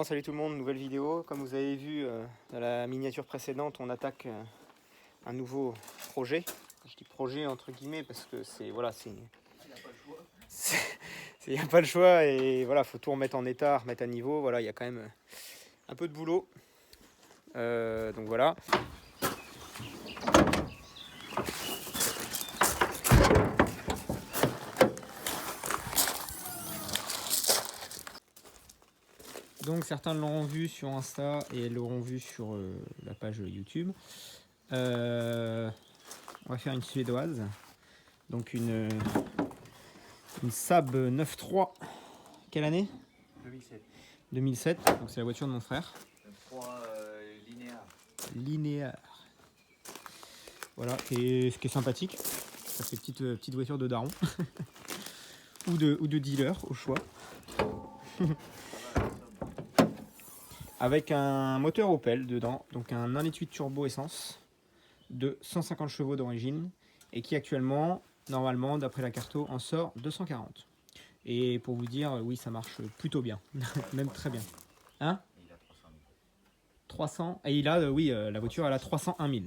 Bon, salut tout le monde, nouvelle vidéo. Comme vous avez vu dans la miniature précédente, on attaque un nouveau projet. Je dis projet entre guillemets parce que c'est voilà, il n'y a pas le choix et voilà, faut tout remettre en état, remettre à niveau. Voilà, il y a quand même un peu de boulot. Donc voilà. Donc certains l'auront vu sur Insta et l'auront vu sur la page YouTube. On va faire une suédoise. Donc une Saab 9.3. Quelle année? 2007. 2007. Donc c'est la voiture de mon frère. 3 linéaire. Linéaire. Voilà, et ce qui est sympathique. Ça fait petite voiture de daron. ou de dealer au choix. Avec un moteur Opel dedans, donc un 1,8 turbo essence de 150 chevaux d'origine et qui actuellement, normalement, d'après la carto, en sort 240. Et pour vous dire, oui, ça marche plutôt bien, même très bien. Hein? Il a 300 000. 300, et il a, oui, la voiture, elle a 301 000.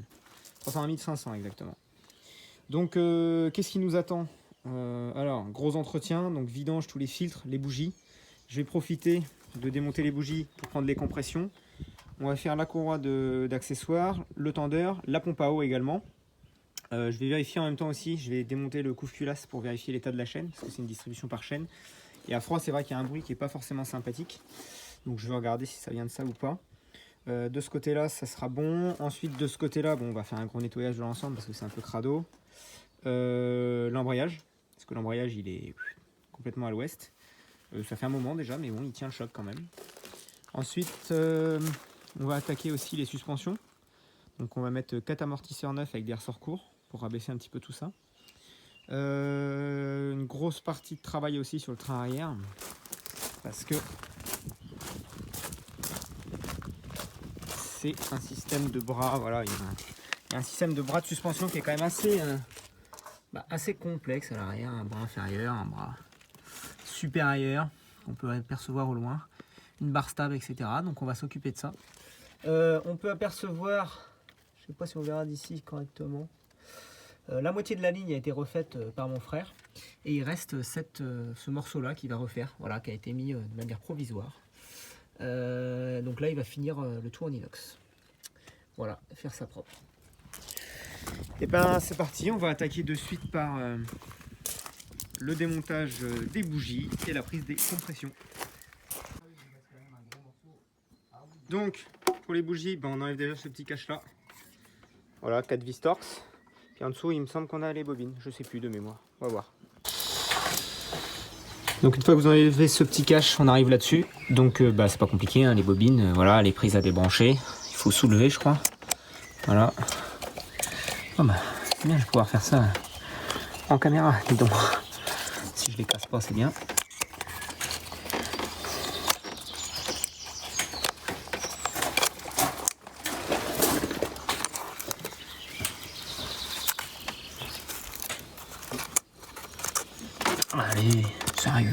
301 500 exactement. Donc, qu'est-ce qui nous attend? Alors, gros entretien, donc vidange, tous les filtres, les bougies. Je vais profiter de démonter les bougies pour prendre les compressions. On va faire la courroie d'accessoires, le tendeur, la pompe à eau également. Je vais vérifier en même temps aussi, je vais démonter le couve-culasse pour vérifier l'état de la chaîne, parce que c'est une distribution par chaîne. Et à froid, c'est vrai qu'il y a un bruit qui n'est pas forcément sympathique. Donc je vais regarder si ça vient de ça ou pas. De ce côté-là, ça sera bon. Ensuite, de ce côté-là, bon, on va faire un gros nettoyage de l'ensemble parce que c'est un peu crado. L'embrayage, parce que l'embrayage, il est complètement à l'ouest. Ça fait un moment déjà, mais bon, il tient le choc quand même. Ensuite, on va attaquer aussi les suspensions. Donc on va mettre 4 amortisseurs neufs avec des ressorts courts pour rabaisser un petit peu tout ça. Une grosse partie de travail aussi sur le train arrière. Parce que c'est un système de bras. Voilà, il y a un système de bras de suspension qui est quand même assez complexe à l'arrière. Un bras inférieur, un bras supérieur qu'on peut apercevoir au loin. Une barre stable, etc. Donc on va s'occuper de ça. On peut apercevoir, je ne sais pas si on verra d'ici correctement, la moitié de la ligne a été refaite par mon frère et il reste ce morceau là qui va refaire, voilà, qui a été mis de manière provisoire. Donc là il va finir le tout en inox, voilà, faire ça propre. Et ben c'est parti, on va attaquer de suite par le démontage des bougies et la prise des compressions. Donc pour les bougies, ben, on enlève déjà ce petit cache là. Voilà, 4 vis Torx. Puis en dessous, il me semble qu'on a les bobines. Je sais plus de mémoire. On va voir. Donc une fois que vous enlevez ce petit cache, on arrive là-dessus. Donc c'est pas compliqué, hein, les bobines, voilà, les prises à débrancher. Il faut soulever, je crois. Voilà. Oh bah, c'est bien, je vais pouvoir faire ça en caméra, dis donc. Si je les casse pas, c'est bien. Allez, sérieux.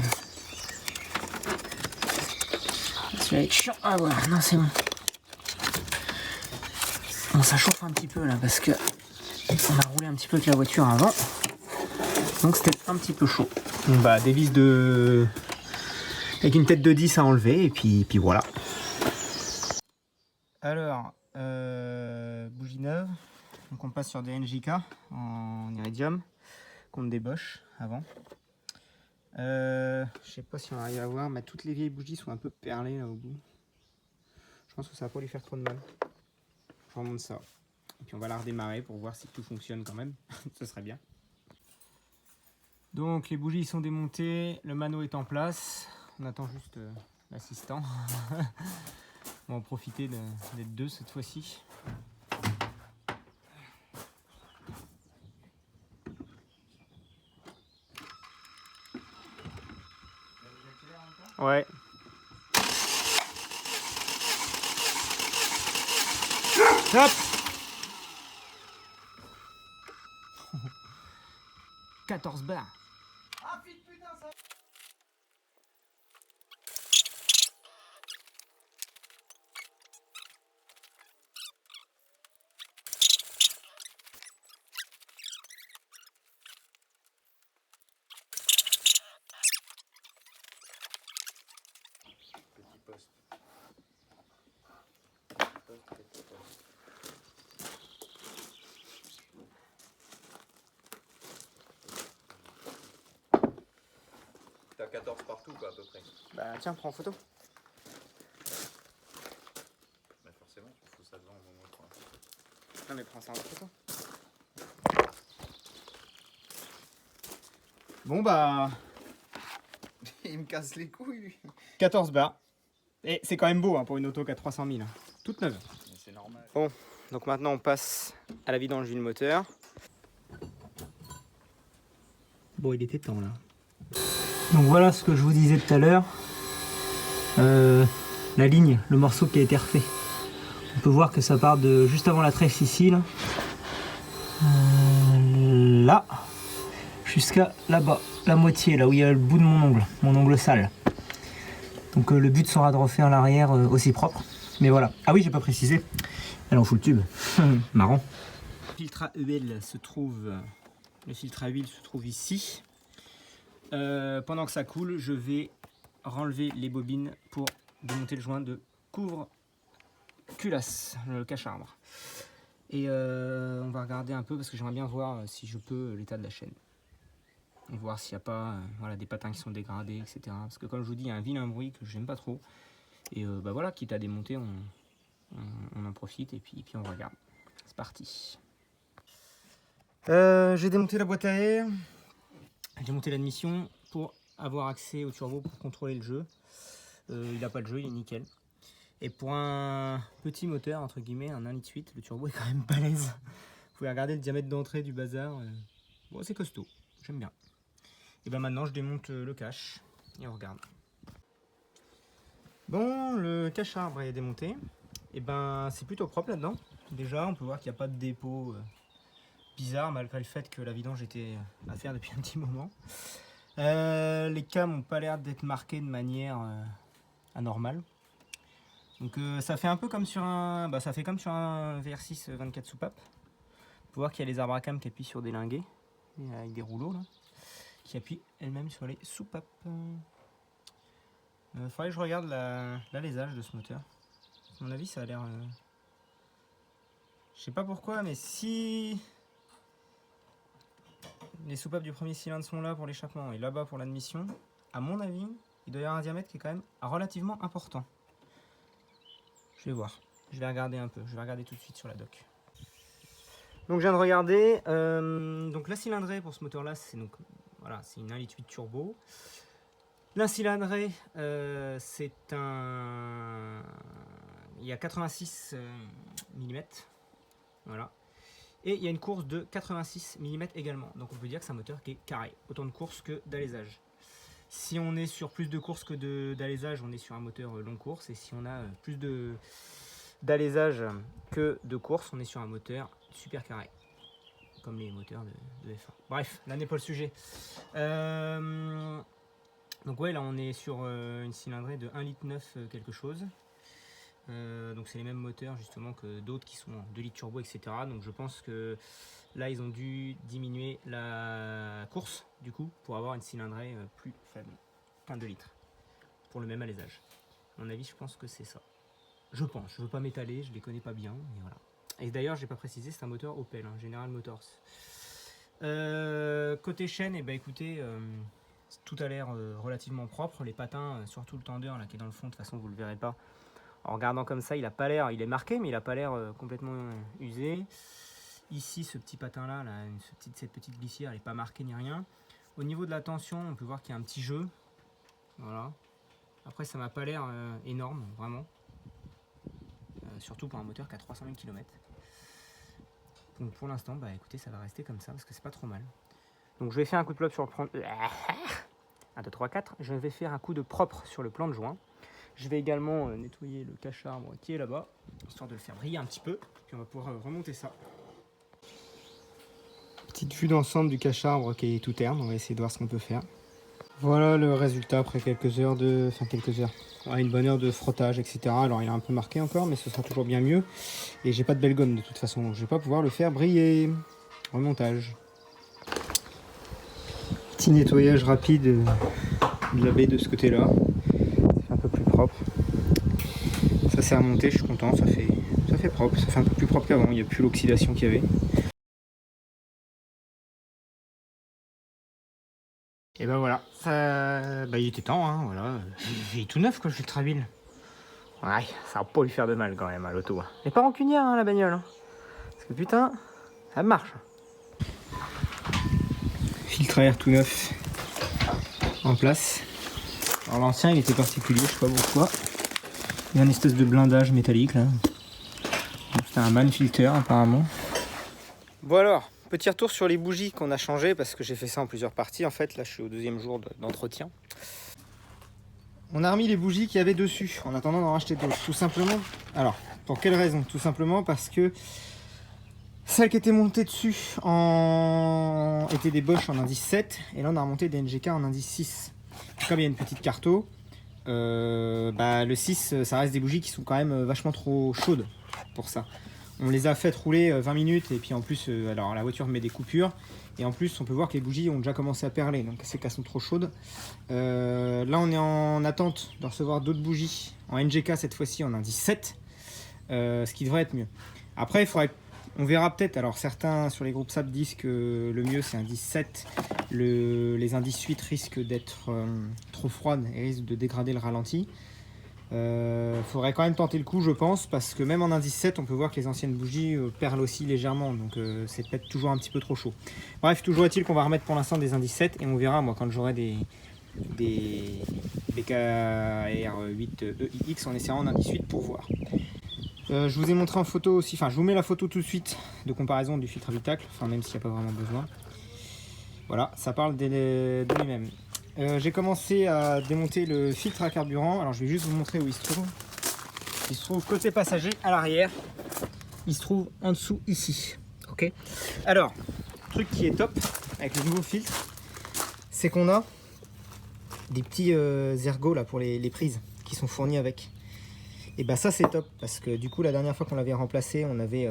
Ça va être chiant à voir. Non, c'est bon. Bon, ça chauffe un petit peu là parce que on a roulé un petit peu avec la voiture avant. Donc c'était un petit peu chaud. Donc bah des vis avec une tête de 10 à enlever et puis voilà. Alors, bougie neuve. Donc on passe sur des NJK en iridium contre des Bosch avant. Je sais pas si on arrive à voir, mais toutes les vieilles bougies sont un peu perlées là au bout. Je pense que ça va pas lui faire trop de mal. Je remonte ça. Et puis on va la redémarrer pour voir si tout fonctionne quand même. Ce serait bien. Donc les bougies sont démontées, le mano est en place. On attend juste l'assistant. On va en profiter d'être deux cette fois-ci. Ouais. Hop. 14 bars. Ah putain ça. poste. T'as 14 partout, quoi, à peu près. Bah tiens, prends en photo. Bah forcément, tu fous ça devant au moment où tu prends la photo. Non mais prends ça en photo. Bon bah, Il me casse les couilles, lui. 14 bars. Et c'est quand même beau hein, pour une auto qui a 300 000. Toute neuve. Mais c'est normal. Bon, donc maintenant on passe à la vidange du moteur. Bon, il était temps là. Donc voilà ce que je vous disais tout à l'heure. La ligne, le morceau qui a été refait. On peut voir que ça part de juste avant la tresse ici, là. Là. Jusqu'à là-bas. La moitié, là où il y a le bout de mon ongle sale. Donc le but sera de refaire l'arrière aussi propre. Mais voilà. Ah oui, j'ai pas précisé. Elle en fout le tube. Marrant. Le filtre à huile se trouve. Le filtre à huile se trouve ici. Pendant que ça coule, je vais renlever les bobines pour démonter le joint de couvre-culasse, le cache-arbre. Et on va regarder un peu parce que j'aimerais bien voir si je peux l'état de la chaîne. Et voir s'il n'y a pas voilà, des patins qui sont dégradés, etc. Parce que comme je vous dis, il y a un vilain bruit que j'aime pas trop. Et bah voilà, quitte à démonter, on en profite et puis on regarde. C'est parti. J'ai démonté la boîte à air. J'ai monté l'admission pour avoir accès au turbo pour contrôler le jeu. Il n'a pas de jeu, il est nickel. Et pour un petit moteur, entre guillemets, un 1,8 litre, le turbo est quand même balèze. Vous pouvez regarder le diamètre d'entrée du bazar. Bon, c'est costaud, j'aime bien. Et ben maintenant, je démonte le cache et on regarde. Bon, le cache-arbre est démonté. Et ben, c'est plutôt propre là-dedans. Déjà, on peut voir qu'il n'y a pas de dépôt bizarre, malgré le fait que la vidange était à faire depuis un petit moment. Les cams n'ont pas l'air d'être marqués de manière anormale. Donc ça fait un peu comme sur un, ça fait comme sur un VR6 24 soupapes. On peut voir qu'il y a les arbres à cam qui appuient sur des linguets avec des rouleaux là, qui appuient elles-mêmes sur les soupapes. Faudrait que je regarde l'alésage de ce moteur. À mon avis, ça a l'air. Je sais pas pourquoi, mais si les soupapes du premier cylindre sont là pour l'échappement et là-bas pour l'admission, à mon avis, il doit y avoir un diamètre qui est quand même relativement important. Je vais voir, je vais regarder un peu, je vais regarder tout de suite sur la doc. Donc je viens de regarder, donc la cylindrée pour ce moteur là, c'est donc voilà, c'est une 1,8 litre turbo. La cylindrée, c'est un, il y a 86 mm, voilà. Et il y a une course de 86 mm également, donc on peut dire que c'est un moteur qui est carré, autant de courses que d'alésage. Si on est sur plus de courses que d'alésage, on est sur un moteur long course. Et si on a plus d'alésage que de course, on est sur un moteur super carré. Comme les moteurs de F1. Bref, là n'est pas le sujet. Donc ouais, là on est sur une cylindrée de 1,9 litre quelque chose. Donc c'est les mêmes moteurs justement que d'autres qui sont en 2 litres turbo, etc. Donc je pense que là ils ont dû diminuer la course du coup pour avoir une cylindrée plus faible, enfin 2 litres, pour le même alésage. À mon avis, je pense que c'est ça. Je pense, je veux pas m'étaler, je les connais pas bien, mais voilà. Et d'ailleurs, j'ai pas précisé, c'est un moteur Opel, hein, General Motors. Côté chaîne, et ben écoutez, tout a l'air relativement propre. Les patins, surtout le tendeur là qui est dans le fond, de toute façon vous le verrez pas. En regardant comme ça, il a pas l'air, il est marqué, mais il a pas l'air complètement usé. Ici, ce petit patin là, cette petite glissière, elle n'est pas marquée ni rien. Au niveau de la tension, on peut voir qu'il y a un petit jeu. Voilà. Après, ça m'a pas l'air énorme, vraiment. Surtout pour un moteur qui a 300 000 km. Donc pour l'instant, bah écoutez, ça va rester comme ça parce que c'est pas trop mal. Donc je vais faire un coup de plop sur le plan. 1, 2, 3, 4. Je vais faire un coup de propre sur le plan de joint. Je vais également nettoyer le cache-arbre qui est là-bas, histoire de le faire briller un petit peu. Puis on va pouvoir remonter ça. Petite vue d'ensemble du cache-arbre qui est tout terne. On va essayer de voir ce qu'on peut faire. Voilà le résultat après quelques heures de... Enfin quelques heures. Ouais, une bonne heure de frottage, etc. Alors il est un peu marqué encore, mais ce sera toujours bien mieux. Et j'ai pas de belle gomme de toute façon, donc je vais pas pouvoir le faire briller. Remontage. Petit nettoyage rapide de la baie de ce côté-là. C'est un peu plus propre. s'est remonté, je suis content, ça fait propre, ça fait un peu plus propre qu'avant, il n'y a plus l'oxydation qu'il y avait. Et ben voilà, il était temps, hein, voilà. Il est tout neuf quoi, le filtre à huile. Ouais, ça va pas lui faire de mal quand même à l'auto. Elle est pas rancunière hein, la bagnole. Hein. Parce que putain, ça marche. Filtre à air tout neuf en place. Alors l'ancien il était particulier, je sais pas pourquoi. Il y a une espèce de blindage métallique là. C'était un man filter apparemment. Bon alors, petit retour sur les bougies qu'on a changées parce que j'ai fait ça en plusieurs parties en fait. Là je suis au 2e jour d'entretien. On a remis les bougies qu'il y avait dessus en attendant d'en racheter d'autres. Tout simplement. Alors, pour quelle raison? Tout simplement parce que celles qui étaient montées dessus étaient des Bosch en indice 7 et là on a remonté des NGK en indice 6. Comme il y a une petite carto, le 6 ça reste des bougies qui sont quand même vachement trop chaudes pour ça. On les a fait rouler 20 minutes et puis en plus alors la voiture met des coupures et en plus on peut voir que les bougies ont déjà commencé à perler donc c'est qu'elles sont trop chaudes. Là on est en attente de recevoir d'autres bougies en NGK cette fois-ci en indice 7, ce qui devrait être mieux. Après on verra peut-être, alors certains sur les groupes SAP disent que le mieux c'est indice 7, les indices 8 risquent d'être trop froides et risquent de dégrader le ralenti. Faudrait quand même tenter le coup je pense parce que même en indice 7 on peut voir que les anciennes bougies perlent aussi légèrement donc c'est peut-être toujours un petit peu trop chaud. Bref, toujours est-il qu'on va remettre pour l'instant des indices 7 et on verra moi quand j'aurai des BKR 8 EIX en essayant en indice 8 pour voir. Je vous ai montré en photo aussi, enfin je vous mets la photo tout de suite de comparaison du filtre habitacle, enfin même s'il n'y a pas vraiment besoin. Voilà, ça parle de lui-même. J'ai commencé à démonter le filtre à carburant, alors je vais juste vous montrer où il se trouve. Il se trouve côté passager à l'arrière, il se trouve en dessous ici. Ok. Alors, le truc qui est top avec le nouveau filtre, c'est qu'on a des petits ergots là pour les prises qui sont fournis avec. Et bah ça c'est top parce que du coup la dernière fois qu'on l'avait remplacé on avait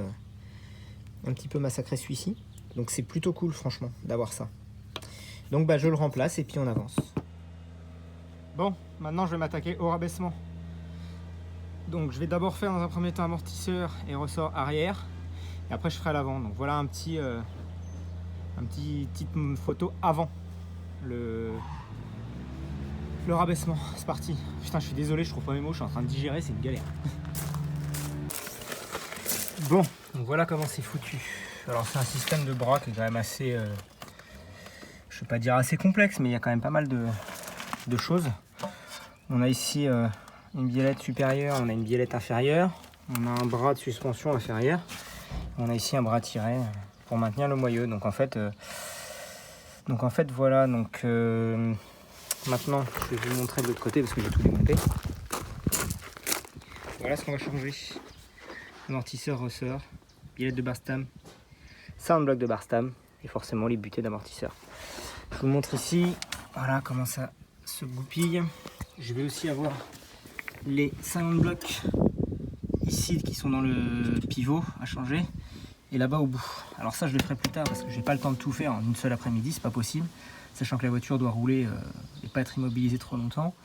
un petit peu massacré celui-ci. Donc c'est plutôt cool franchement d'avoir ça. Donc je le remplace et puis on avance. Bon, maintenant je vais m'attaquer au rabaissement. Donc je vais d'abord faire dans un premier temps amortisseur et ressort arrière. Et après je ferai à l'avant. Donc voilà un petite photo avant le rabaissement. C'est parti. Putain je suis désolé, je trouve pas mes mots, je suis en train de digérer, c'est une galère. Bon, donc voilà comment c'est foutu. Alors c'est un système de bras qui est quand même assez, je vais pas dire assez complexe, mais il y a quand même pas mal de choses. On a ici une biellette supérieure, on a une biellette inférieure, on a un bras de suspension inférieur, on a ici un bras tiré pour maintenir le moyeu. Donc en fait voilà. Donc maintenant je vais vous montrer de l'autre côté parce que j'ai tout démonté. Voilà ce qu'on va changer. Amortisseur ressort, biellette de Barstam, soundblock de Barstam et forcément les butées d'amortisseur. Je vous montre ici, voilà comment ça se goupille. Je vais aussi avoir les soundblocks ici qui sont dans le pivot à changer et là-bas au bout. Alors ça je le ferai plus tard parce que j'ai pas le temps de tout faire en une seule après-midi, c'est pas possible, sachant que la voiture doit rouler et pas être immobilisée trop longtemps.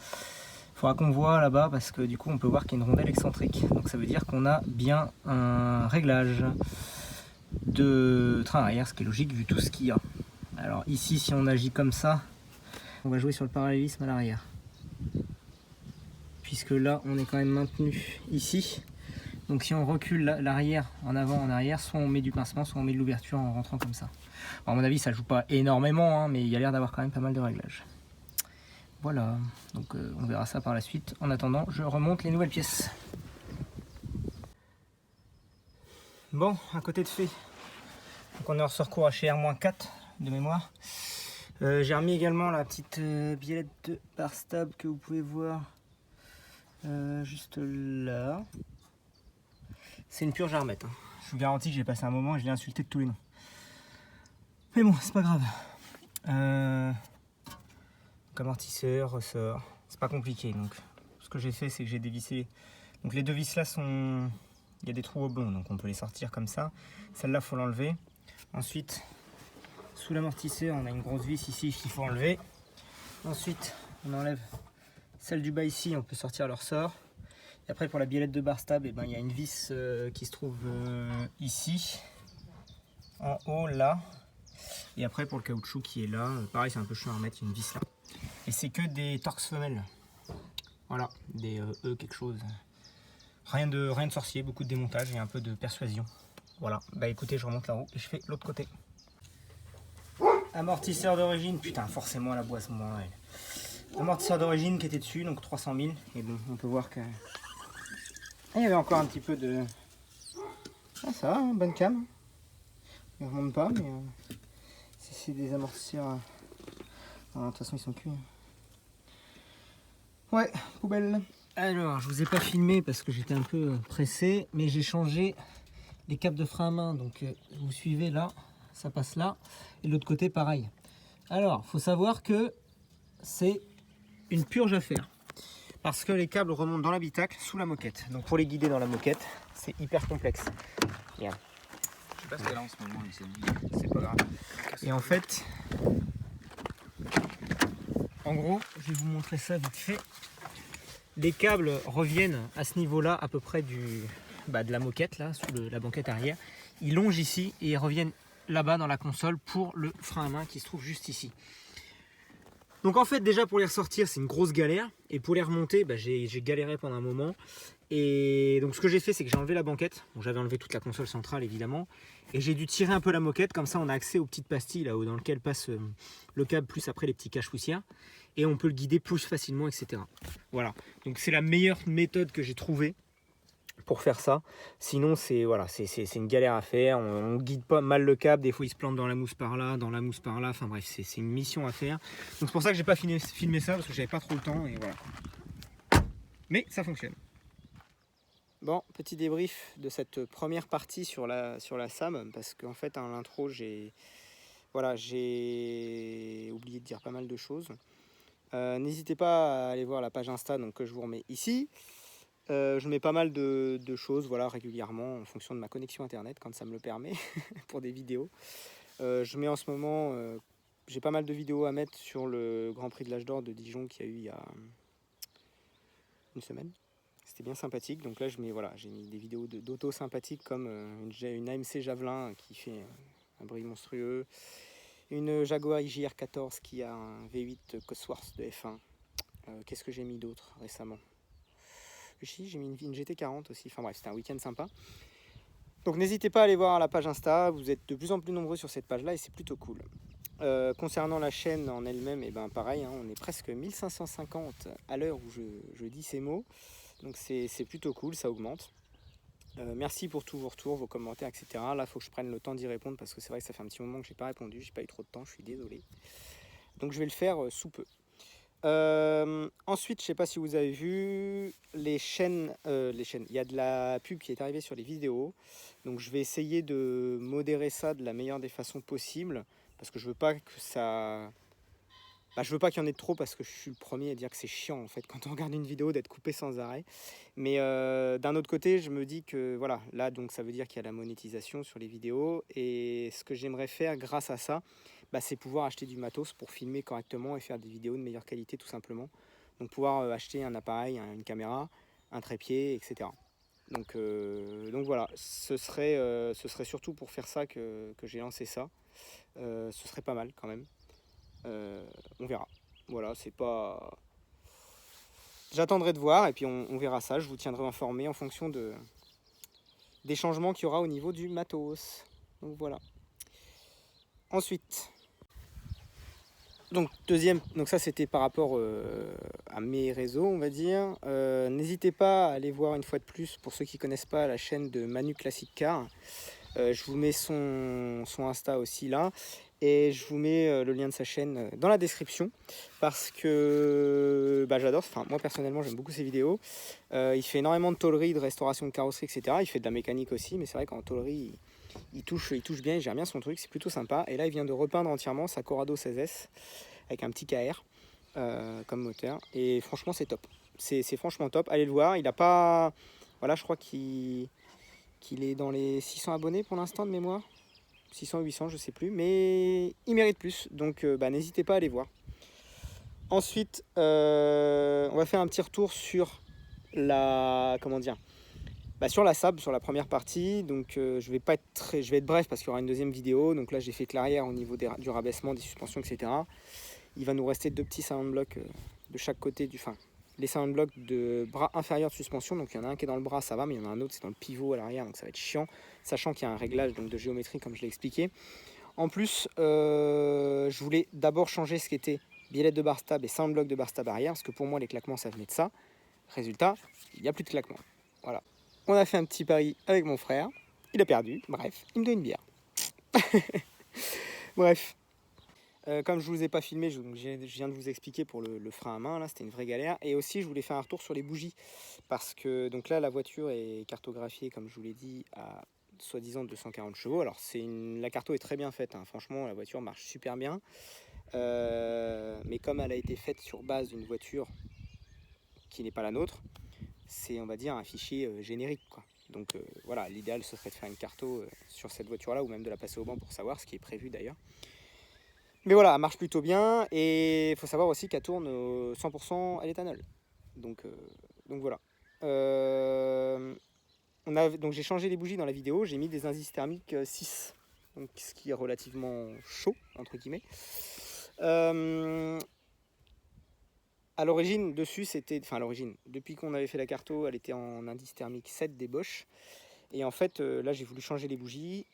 Il faudra qu'on voit là-bas parce que du coup on peut voir qu'il y a une rondelle excentrique. Donc ça veut dire qu'on a bien un réglage de train arrière, ce qui est logique vu tout ce qu'il y a. Alors ici si on agit comme ça, on va jouer sur le parallélisme à l'arrière. Puisque là on est quand même maintenu ici. Donc si on recule l'arrière en avant, en arrière, soit on met du pincement, soit on met de l'ouverture en rentrant comme ça. Alors, à mon avis ça joue pas énormément, hein, mais il y a l'air d'avoir quand même pas mal de réglages. Voilà, donc on verra ça par la suite. En attendant, je remonte les nouvelles pièces. Bon, à côté de fait. Donc on est en ressort HR-4 de mémoire. J'ai remis également la petite biellette de Barstam que vous pouvez voir juste là. C'est une purge à remettre. Hein. Je vous garantis que j'ai passé un moment et je l'ai insulté de tous les noms. Mais bon, c'est pas grave. Amortisseur, ressort, c'est pas compliqué. Donc ce que j'ai fait c'est que j'ai dévissé, donc les deux vis là sont, il y a des trous au bon donc on peut les sortir comme ça. Celle-là faut l'enlever. Ensuite sous l'amortisseur on a une grosse vis ici qu'il faut enlever. Ensuite on enlève celle du bas ici, on peut sortir le ressort Et après pour la biellette de bar stab, il y a une vis qui se trouve ici, en haut là. Et après pour le caoutchouc qui est là, pareil c'est un peu chiant à remettre, il y a une vis là. Et c'est que des torx femelles. Voilà, des quelque chose. Rien de sorcier, beaucoup de démontage et un peu de persuasion. Voilà, bah écoutez, je remonte la roue et je fais l'autre côté. Amortisseur d'origine, putain, forcément la boîte, moi. Amortisseur d'origine qui était dessus, donc 300 000. Et bon, on peut voir que. Ah, il y avait encore un petit peu de. Ah, ça va, hein, bonne cam. Il ne remonte pas, mais. C'est des amortisseurs. De toute façon, ils sont cuits. Ouais, poubelle. Alors, je vous ai pas filmé parce que j'étais un peu pressé, mais j'ai changé les câbles de frein à main. Donc, vous suivez là, ça passe là. Et de l'autre côté, pareil. Alors, faut savoir que c'est une purge à faire. Parce que les câbles remontent dans l'habitacle sous la moquette. Donc, pour les guider dans la moquette, c'est hyper complexe. Regarde. Je sais pas ce qu'elle a en ce moment, C'est pas grave. Et en fait, en gros, je vais vous montrer ça vite fait. Les câbles reviennent à ce niveau-là, à peu près de la moquette, là, sous la banquette arrière. Ils longent ici et ils reviennent là-bas dans la console pour le frein à main qui se trouve juste ici. Donc en fait, déjà pour les ressortir, c'est une grosse galère. Et pour les remonter, j'ai galéré pendant un moment. Et donc ce que j'ai fait, c'est que j'ai enlevé la banquette. Bon, j'avais enlevé toute la console centrale, évidemment. Et j'ai dû tirer un peu la moquette. Comme ça, on a accès aux petites pastilles là-haut dans lesquelles passe le câble, plus après les petits caches poussières. Et on peut le guider plus facilement, etc. Voilà, donc c'est la meilleure méthode que j'ai trouvée pour faire ça. Sinon, c'est une galère à faire. On guide pas mal le câble. Des fois, il se plante dans la mousse par là, dans la mousse par là. Enfin bref, c'est une mission à faire. Donc c'est pour ça que j'ai pas filmé ça parce que j'avais pas trop le temps et voilà. Mais ça fonctionne. Bon, petit débrief de cette première partie sur la SAM parce qu'en fait, à l'intro, j'ai oublié de dire pas mal de choses. N'hésitez pas à aller voir la page Insta donc, que je vous remets ici. Je mets pas mal de choses régulièrement en fonction de ma connexion internet quand ça me le permet pour des vidéos. Je mets en ce moment, j'ai pas mal de vidéos à mettre sur le Grand Prix de l'Âge d'Or de Dijon qu'il y a eu il y a une semaine. C'était bien sympathique. Donc là, j'ai mis des vidéos d'auto sympathiques comme une AMC Javelin qui fait un bruit monstrueux. Une Jaguar IJR 14 qui a un V8 Cosworth de F1. Qu'est-ce que j'ai mis d'autre récemment? J'ai mis une GT40 aussi. Enfin bref, c'était un week-end sympa. Donc n'hésitez pas à aller voir la page Insta. Vous êtes de plus en plus nombreux sur cette page-là et c'est plutôt cool. Concernant la chaîne en elle-même, pareil, hein, on est presque 1550 à l'heure où je dis ces mots. Donc c'est plutôt cool, ça augmente. Merci pour tous vos retours, vos commentaires, etc. Là, il faut que je prenne le temps d'y répondre parce que c'est vrai que ça fait un petit moment que je n'ai pas répondu. J'ai pas eu trop de temps, je suis désolé. Donc je vais le faire sous peu. Ensuite, je ne sais pas si vous avez vu les chaînes. Il y a de la pub qui est arrivée sur les vidéos. Donc je vais essayer de modérer ça de la meilleure des façons possibles parce que je veux pas que ça... je veux pas qu'il y en ait trop parce que je suis le premier à dire que c'est chiant en fait quand on regarde une vidéo d'être coupé sans arrêt. Mais d'un autre côté, je me dis que voilà, là donc ça veut dire qu'il y a la monétisation sur les vidéos et ce que j'aimerais faire grâce à ça, c'est pouvoir acheter du matos pour filmer correctement et faire des vidéos de meilleure qualité tout simplement. Donc pouvoir acheter un appareil, une caméra, un trépied, etc. Donc voilà, ce serait surtout pour faire ça que j'ai lancé ça. Ce serait pas mal quand même. On verra. Voilà, c'est pas... J'attendrai de voir et puis on verra ça. Je vous tiendrai informé en fonction des changements qu'il y aura au niveau du matos. Donc voilà. Ensuite, donc ça c'était par rapport à mes réseaux, on va dire. N'hésitez pas à aller voir une fois de plus, pour ceux qui ne connaissent pas, la chaîne de Manu Classic Car. Je vous mets son Insta aussi là. Et je vous mets le lien de sa chaîne dans la description parce que j'adore, moi personnellement j'aime beaucoup ses vidéos. Il fait énormément de tôlerie, de restauration de carrosserie, etc. Il fait de la mécanique aussi, mais c'est vrai qu'en tôlerie il touche bien, il gère bien son truc, c'est plutôt sympa. Et là il vient de repeindre entièrement sa Corrado 16S avec un petit KR comme moteur. Et franchement c'est top, c'est franchement top, allez le voir. Il a pas, je crois qu'il est dans les 600 abonnés pour l'instant de mémoire. 600 ou 800, je sais plus, mais il mérite plus, donc n'hésitez pas à aller voir. Ensuite, on va faire un petit retour sur comment dire, sur la sable, sur la première partie. Donc je vais être bref parce qu'il y aura une deuxième vidéo. Donc là j'ai fait que l'arrière au niveau du rabaissement, des suspensions, etc. Il va nous rester 2 petits sound blocks de chaque côté les sound blocks de bras inférieur de suspension. Donc il y en a un qui est dans le bras, ça va, mais il y en a un autre, c'est dans le pivot à l'arrière, donc ça va être chiant, sachant qu'il y a un réglage donc, de géométrie comme je l'ai expliqué. En plus, je voulais d'abord changer ce qui était biellette de bar stab et sound block de bar stab arrière, parce que pour moi les claquements ça venait de ça. Résultat, il n'y a plus de claquements. Voilà. On a fait un petit pari avec mon frère, il a perdu, bref, il me donne une bière. Bref. Comme je ne vous ai pas filmé, je viens de vous expliquer pour le frein à main, là c'était une vraie galère. Et aussi je voulais faire un retour sur les bougies, parce que donc là la voiture est cartographiée, comme je vous l'ai dit, à soi-disant 240 chevaux. Alors la carto est très bien faite, hein. Franchement la voiture marche super bien. Mais comme elle a été faite sur base d'une voiture qui n'est pas la nôtre, c'est on va dire un fichier générique, quoi. Donc voilà, l'idéal ce serait de faire une carto sur cette voiture là, ou même de la passer au banc pour savoir, ce qui est prévu d'ailleurs. Mais voilà, elle marche plutôt bien, et il faut savoir aussi qu'elle tourne 100% à l'éthanol. Donc voilà. Donc j'ai changé les bougies dans la vidéo, j'ai mis des indices thermiques 6, donc ce qui est relativement chaud, entre guillemets. À l'origine, dessus, depuis qu'on avait fait la carto, elle était en indice thermique 7 des Bosch. Et en fait, là, j'ai voulu changer les bougies.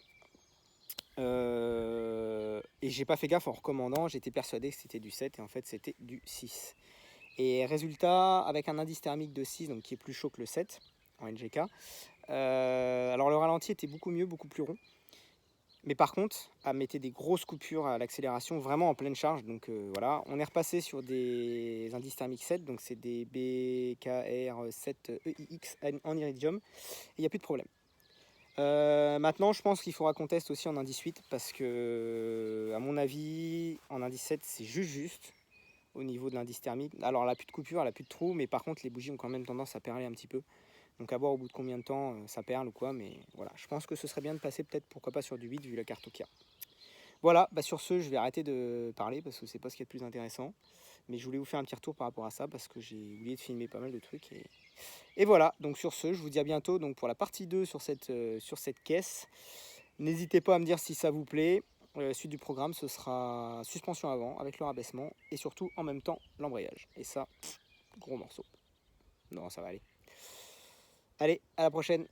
Et j'ai pas fait gaffe en recommandant, j'étais persuadé que c'était du 7 et en fait c'était du 6. Et résultat, avec un indice thermique de 6, donc qui est plus chaud que le 7 en NGK, alors le ralenti était beaucoup mieux, beaucoup plus rond. Mais par contre, elle mettait des grosses coupures à l'accélération, vraiment en pleine charge. Donc voilà, on est repassé sur des indices thermiques 7, donc c'est des BKR7EIX en iridium, et il n'y a plus de problème. Maintenant, je pense qu'il faudra qu'on teste aussi en indice 8, parce que, à mon avis, en indice 7, c'est juste au niveau de l'indice thermique. Alors, elle n'a plus de coupure, elle n'a plus de trou, mais par contre, les bougies ont quand même tendance à perler un petit peu. Donc, à voir au bout de combien de temps ça perle ou quoi, mais voilà. Je pense que ce serait bien de passer peut-être, pourquoi pas, sur du 8 vu la carte qu'il y a. Voilà, sur ce, je vais arrêter de parler parce que c'est pas ce qui est le plus intéressant. Mais je voulais vous faire un petit retour par rapport à ça parce que j'ai oublié de filmer pas mal de trucs. Et voilà, donc sur ce, je vous dis à bientôt donc pour la partie 2 sur cette caisse. N'hésitez pas à me dire si ça vous plaît. Suite du programme, ce sera suspension avant avec le rabaissement et surtout en même temps l'embrayage. Et ça, gros morceau. Non, ça va aller. Allez, à la prochaine.